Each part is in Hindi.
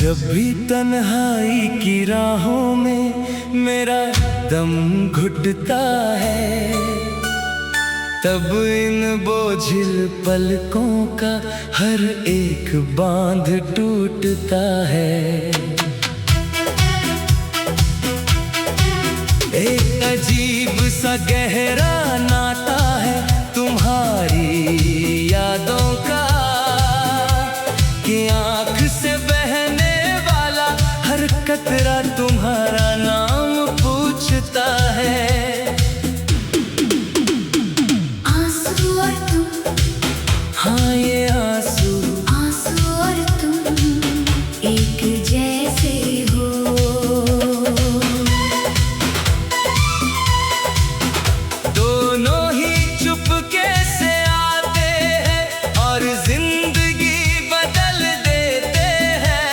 जब भी तन्हाई की राहों में मेरा दम घुटता है, तब इन बोझिल पलकों का हर एक बांध टूटता है। एक अजीब सा गहरा नाता है तुम्हारी यादों का, कि आँख से बहने वाला हर कतरा तुम्हारा नाम पूछता है। आंसू और तुम, हाँ ये आंसू और तुम एक जैसे हो। दोनों ही चुपके से आते हैं और जिंदगी बदल देते हैं।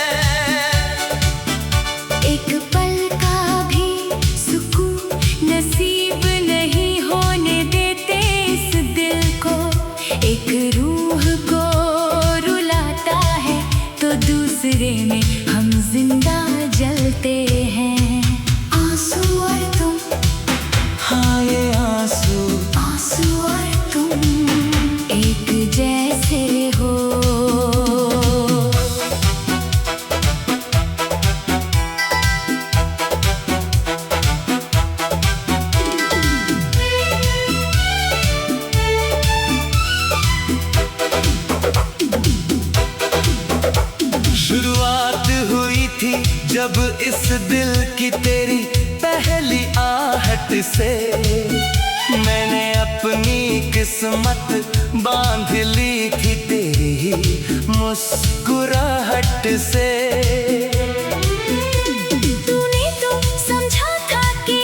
एक पल का भी सुकून नसीब नहीं होने देते इस दिल को। एक रूह को रुलाता है तो दूसरे में हम जिंदा जलते हैं। आंसू और तुम, हाँ ये आंसू और तुम एक जैसे हो। शुरुआत हुई थी जब इस दिल की तेरी पहली आहट से। मैंने अपनी किस्मत बांध ली थी तेरी ही मुस्कुराहट से। तूने तो समझा था कि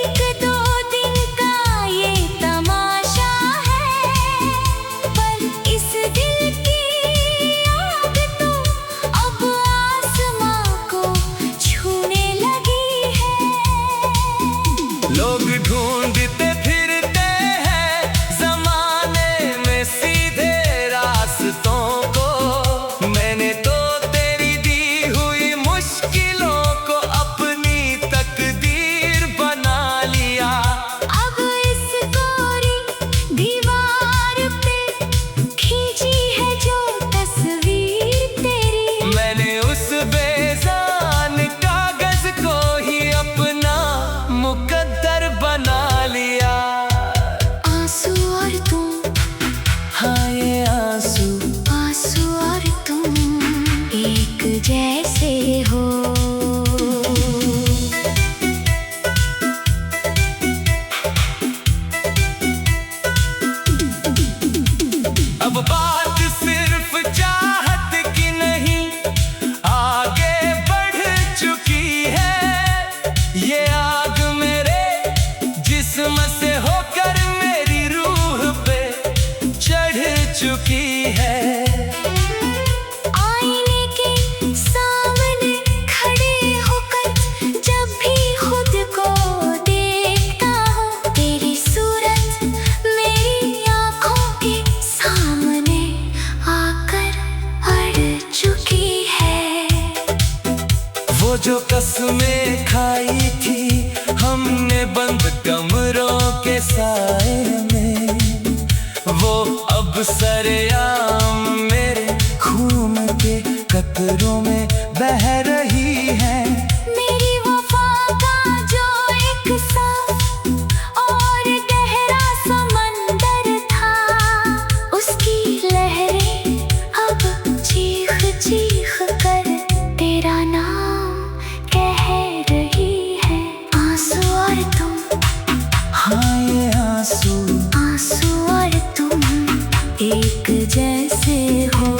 एक दो दिन का ये तमाशा है, पर इस दिल की आग तो अब आसमां को छूने लगी है। लोग ढूंढते फिरते हैं जमाने में सीधे रास्तों को। मैंने तो तेरी दी हुई मुश्किलों को अपनी तकदीर बना लिया। अब इस कोरी दीवार पे खींची है जो तस्वीर तेरी, मैंने उस बेजान कागज को ही अपना मुकद्दर बना लिया। आंसू और तुम, हाँ ये आंसू और तुम एक जैसे हो। अब बात सिर्फ चाहत की नहीं, आगे बढ़ चुकी है। ये आग मेरे जिस्म से होकर मेरी रूह पे चढ़ चुकी है। आईने के सामने खड़े होकर जब भी खुद को देखता हूँ, तेरी सूरत मेरी आँखों के सामने आकर अड़ चुकी है। वो जो कसमें खाई थी हमने बंद कमरों के साए में, वो अब सरेआम मेरे खून के कतरों में बह रही है। मेरी वफा का जो एक साफ और गहरा समंदर था, उसकी लहरें अब चीख चीख कर तेरा नाम कह रही है। आंसू और तुम, हाँ ये आंसू और तुम एक जैसे हो।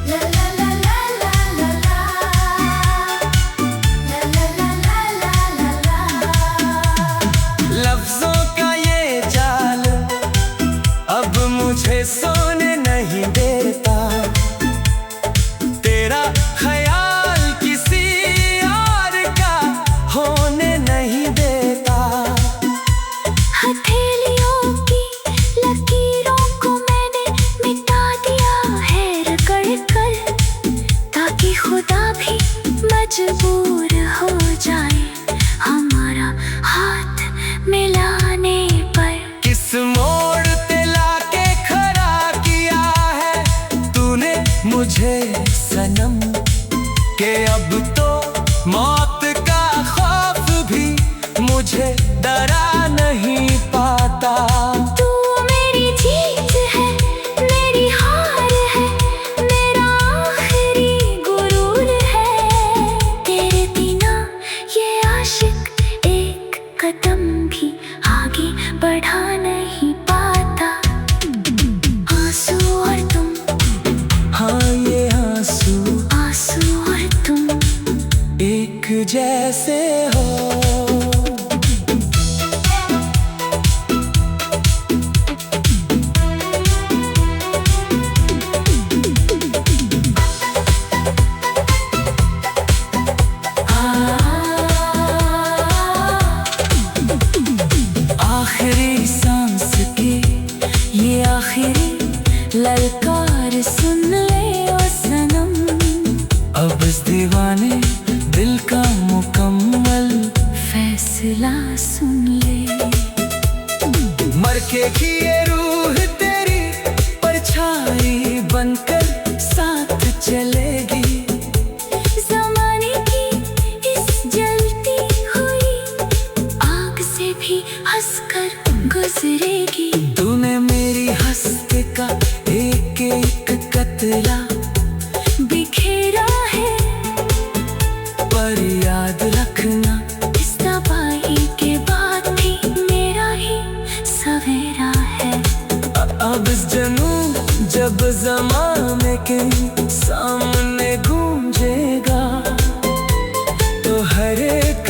ला ला ला ला ला ला ला ला ला ला। लफ्जों का ये जाल अब मुझे सोने नहीं देता। तेरा ख्याल किसी और का होने नहीं देता। हथेलियों की मुझे सनम के अब तो मौत का खौफ भी मुझे डरा नहीं पाता। तू मेरी जीत है, मेरी हार है, मेरा आखिरी गुरूर है। तेरे बिना ये आशिक एक कदम भी आगे बढ़ा नहीं पाता। आंसू और तुम, हाँ ये आंसू आंसू और तुम एक जैसे हो। आखिरी सांस की ये आखिरी ललकार सुन ले ओ सनम। अब इस दीवाने दिल का मुकम्मल फैसला सुन ले। मर के की ये रूह तेरी परछाई बनकर साथ चलेगी। ज़माने की इस जलती हुई आग से भी हंसकर गुजरेगी। तूने मेरी हंसते का एक एक कतरा बिखेरा है, पर याद रखना इस तबाही के बाद भी मेरा ही सवेरा है। अब इस जनू जब ज़माने के सामने गूंजेगा तो हर एक